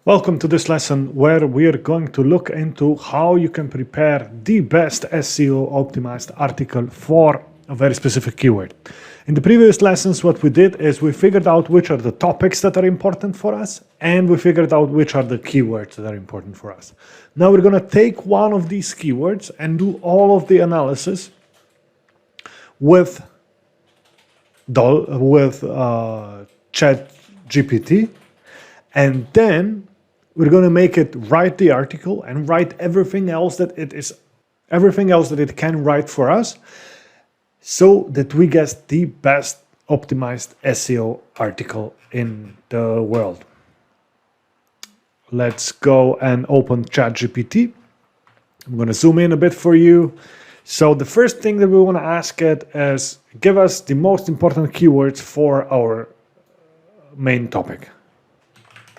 Welcome to this lesson where we are going to look into how you can prepare the best SEO optimized article for a very specific keyword. In the previous lessons, what we did is we figured out which are the topics that are important for us, and we figured out which are the keywords that are important for us. Now we're going to take one of these keywords and do all of the analysis with ChatGPT, and then we're going to make it write the article and write everything else that it can write for us, so that we get the best optimized SEO article in the world. Let's go and open ChatGPT. I'm going to zoom in a bit for you. So the first thing that we want to ask it is give us the most important keywords for our main topic.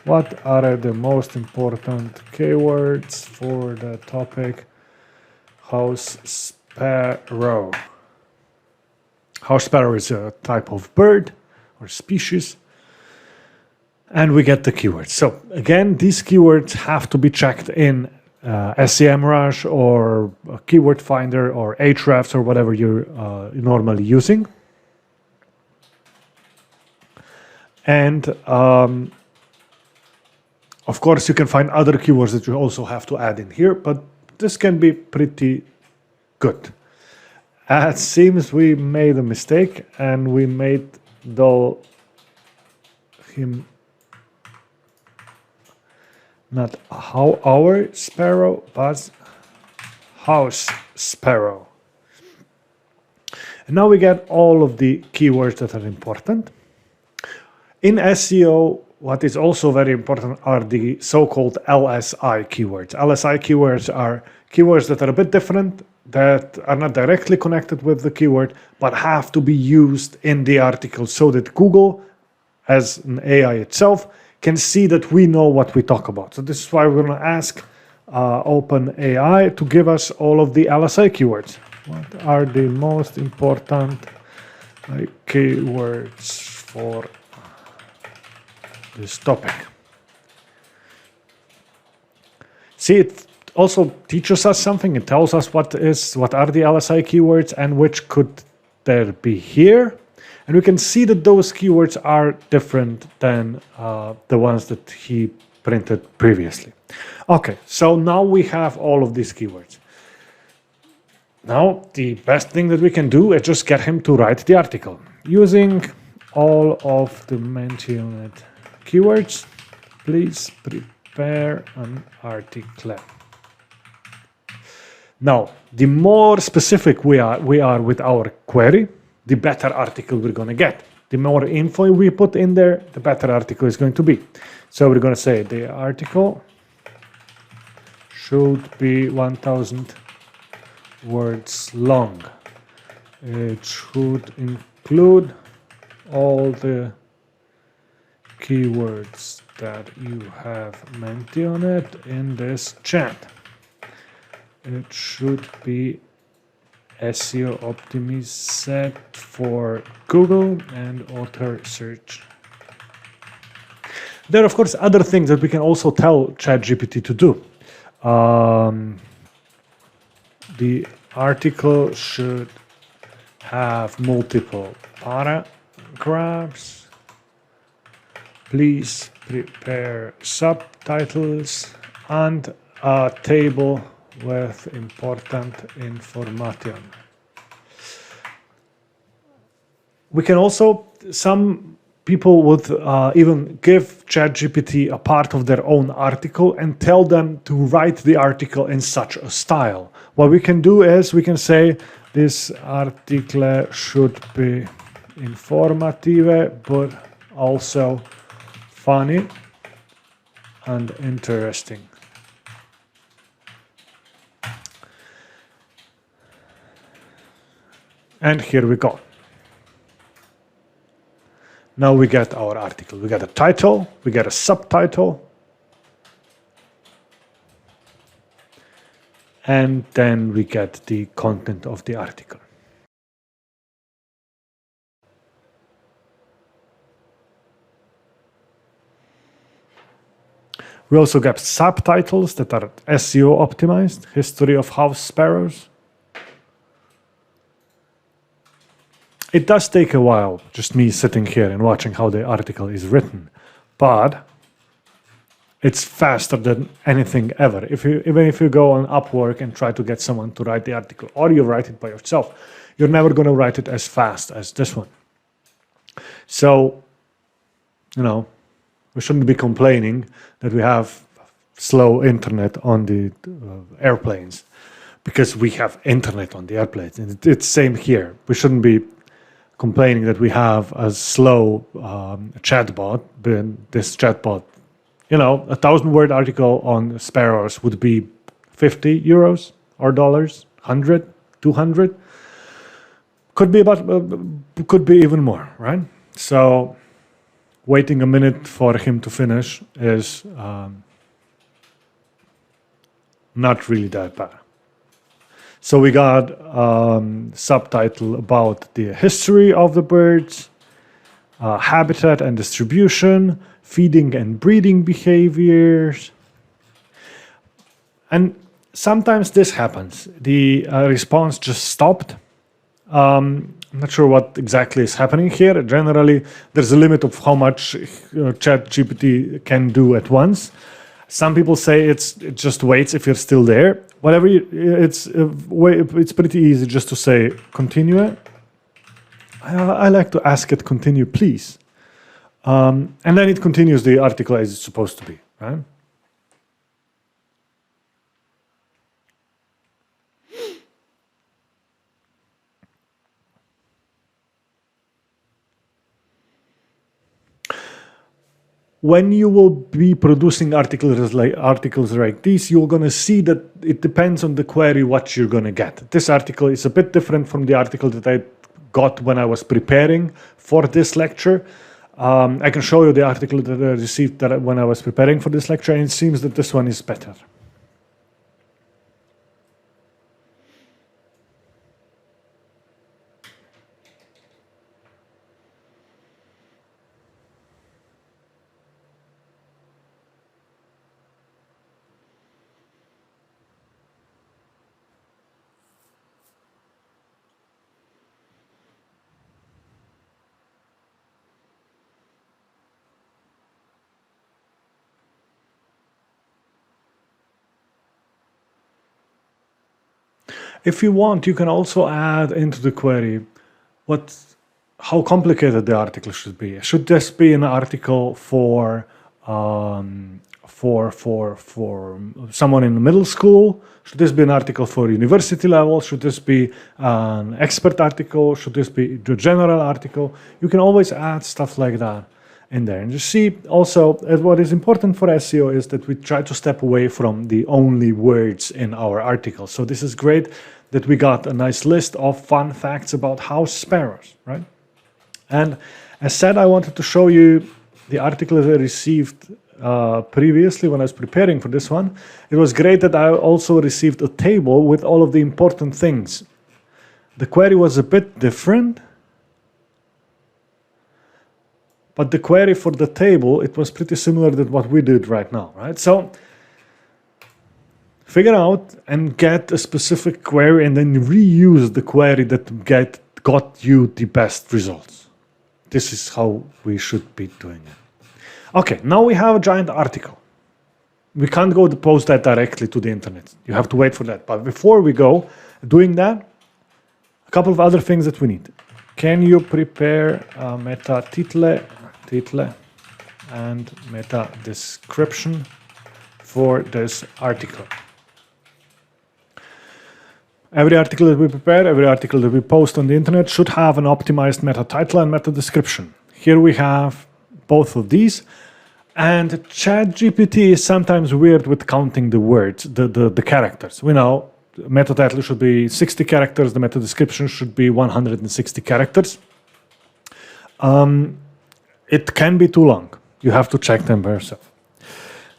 What are the most important keywords for the topic house sparrow? House sparrow is a type of bird or species, and we get the keywords. So again, these keywords have to be checked in SEMrush or a keyword finder or Ahrefs or whatever you're normally using. And of course, you can find other keywords that you also have to add in here, but this can be pretty good. It seems we made a mistake and we made him not how our sparrow, but house sparrow. And now we get all of the keywords that are important. In SEO, what is also very important are the so-called LSI keywords. LSI keywords are keywords that are a bit different, that are not directly connected with the keyword, but have to be used in the article so that Google, as an AI itself, can see that we know what we talk about. So this is why we're going to ask OpenAI to give us all of the LSI keywords. What are the most important keywords for this topic? See, it also teaches us something. It tells us what are the LSI keywords and which could there be here. And we can see that those keywords are different than the ones that he printed previously. Okay, so now we have all of these keywords. Now, the best thing that we can do is just get him to write the article using all of the mentioned keywords. Please prepare an article. Now, the more specific we are with our query, the better article we're going to get. The more info we put in there, the better article is going to be. So we're going to say the article should be 1000 words long. It should include all the keywords that you have mentioned in this chat. It should be SEO optimized for Google and author search. There are, of course, other things that we can also tell ChatGPT to do. The article should have multiple paragraphs. Please prepare subtitles and a table with important information. We can also, some people would even give ChatGPT a part of their own article and tell them to write the article in such a style. What we can do is we can say this article should be informative, but also funny and interesting. And here we go. Now we get our article. We get a title, we get a subtitle, and then we get the content of the article. We also got subtitles that are SEO optimized, history of house sparrows. It does take a while, just me sitting here and watching how the article is written, but it's faster than anything ever. Even if you go on Upwork and try to get someone to write the article, or you write it by yourself, you're never going to write it as fast as this one. So, you know, we shouldn't be complaining that we have slow internet on the airplanes, because we have internet on the airplanes. And it's same here. We shouldn't be complaining that we have a slow chatbot, but this chatbot, you know, a 1,000-word article on sparrows would be 50 euros or dollars, 100, 200. Could be even more, right? So waiting a minute for him to finish is not really that bad. So we got subtitle about the history of the birds, habitat and distribution, feeding and breeding behaviors. And sometimes this happens. The response just stopped. I'm not sure what exactly is happening here. Generally, there's a limit of how much ChatGPT can do at once. Some people say it just waits if you're still there. Whatever, it's pretty easy just to say continue. I like to ask it continue, please, and then it continues the article as it's supposed to be, right? When you will be producing articles like this, you're going to see that it depends on the query what you're going to get. This article is a bit different from the article that I got when I was preparing for this lecture. I can show you the article that I received when I was preparing for this lecture, and it seems that this one is better. If you want, you can also add into the query how complicated the article should be. Should this be an article for someone in middle school? Should this be an article for university level? Should this be an expert article? Should this be a general article? You can always add stuff like that in there. And you see also what is important for SEO is that we try to step away from the only words in our article. So this is great that we got a nice list of fun facts about house sparrows, right? And as said, I wanted to show you the article that I received previously when I was preparing for this one. It was great that I also received a table with all of the important things. The query was a bit different, but the query for the table, it was pretty similar to what we did right now, right? So figure out and get a specific query and then reuse the query that got you the best results. This is how we should be doing it. Okay, now we have a giant article. We can't go to post that directly to the internet. You have to wait for that. But before we go doing that, a couple of other things that we need. Can you prepare a meta title and meta description for this article? Every article that we prepare, every article that we post on the internet should have an optimized meta title and meta description. Here we have both of these. And ChatGPT is sometimes weird with counting the words, the characters. We know meta title should be 60 characters, the meta description should be 160 characters. It can be too long. You have to check them by yourself.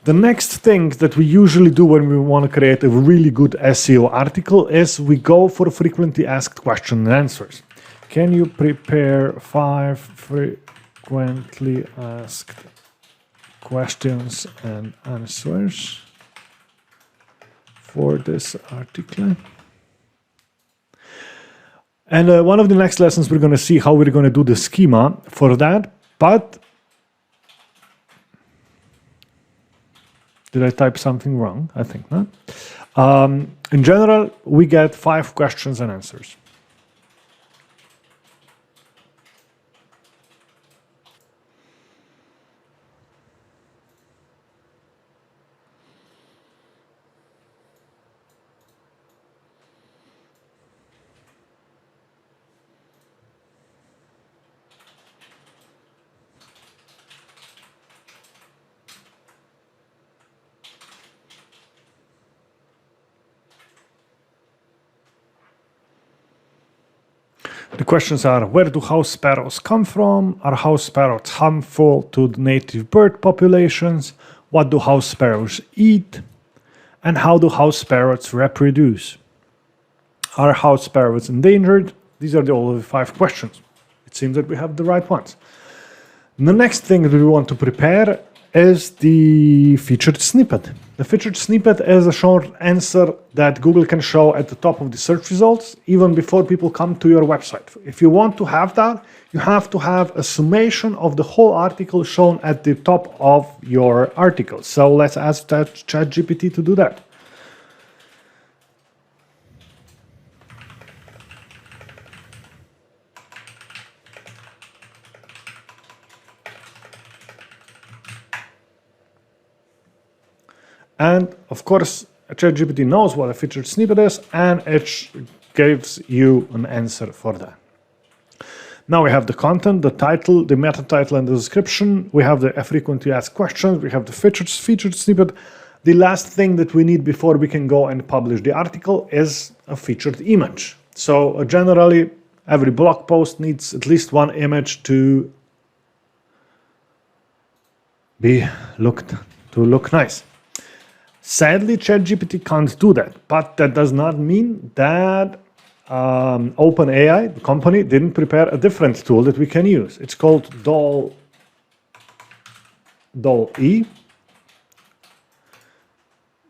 The next thing that we usually do when we want to create a really good SEO article is we go for frequently asked questions and answers. Can you prepare 5 frequently asked questions and answers for this article. And one of the next lessons, we're going to see how we're going to do the schema for that. But did I type something wrong? I think not. In general, we get 5 questions and answers. The questions are: where do house sparrows come from? Are house sparrows harmful to the native bird populations? What do house sparrows eat? And how do house sparrows reproduce? Are house sparrows endangered? These are all of the 5 questions. It seems that we have the right ones. The next thing that we want to prepare is the featured snippet. The featured snippet is a short answer that Google can show at the top of the search results, even before people come to your website. If you want to have that, you have to have a summation of the whole article shown at the top of your article. So let's ask ChatGPT to do that. And of course, ChatGPT knows what a featured snippet is, and it gives you an answer for that. Now we have the content, the title, the meta title, and the description. We have the frequently asked questions. We have the featured snippet. The last thing that we need before we can go and publish the article is a featured image. So generally, every blog post needs at least one image to look nice. Sadly, ChatGPT can't do that, but that does not mean that OpenAI, the company, didn't prepare a different tool that we can use. It's called DALL-E.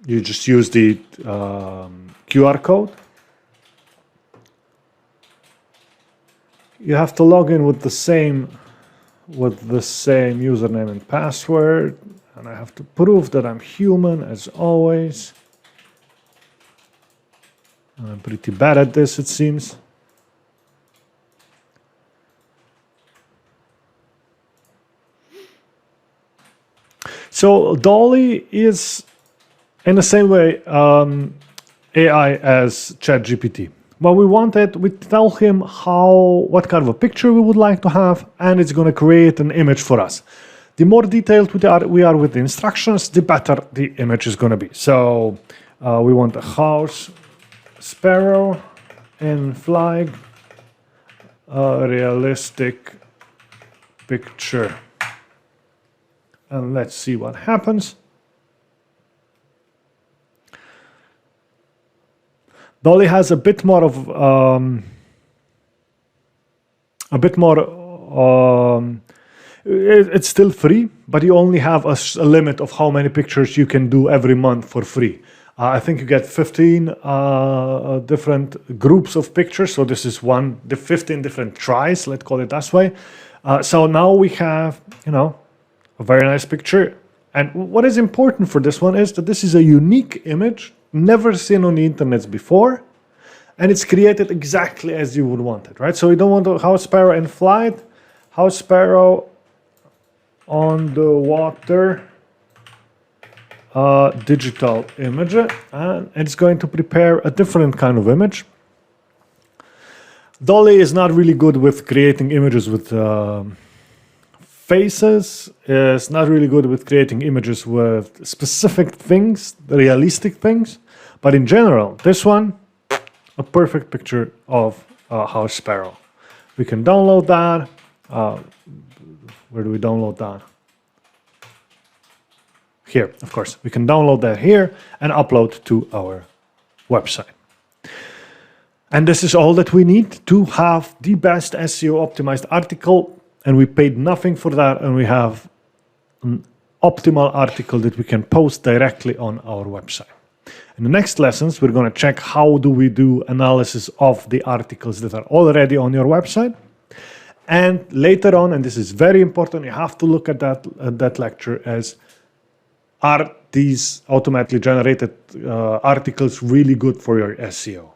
You just use the QR code. You have to log in with the same username and password. And I have to prove that I'm human, as always. I'm pretty bad at this, it seems. So DALL-E is, in the same way, AI as ChatGPT. What we wanted, we tell him what kind of a picture we would like to have, and it's going to create an image for us. The more detailed we are with the instructions, the better the image is going to be. So we want a house sparrow in flight, a realistic picture. And let's see what happens. DALL-E has a bit more it's still free, but you only have a limit of how many pictures you can do every month for free. I think you get 15 different groups of pictures. So this is the 15 different tries, let's call it that way. So now we have, a very nice picture. And what is important for this one is that this is a unique image, never seen on the internet before. And it's created exactly as you would want it, right? So you don't want a house sparrow in flight, house sparrow on the water, digital image, and it's going to prepare a different kind of image. DALL-E is not really good with creating images with faces. It's not really good with creating images with specific things, realistic things. But in general, this one, a perfect picture of a house sparrow. We can download that. Where do we download that? Here, of course. We can download that here and upload to our website. And this is all that we need to have the best SEO optimized article. And we paid nothing for that. And we have an optimal article that we can post directly on our website. In the next lessons, we're going to check how do we do analysis of the articles that are already on your website. And later on, and this is very important, you have to look at that lecture as, are these automatically generated articles really good for your SEO?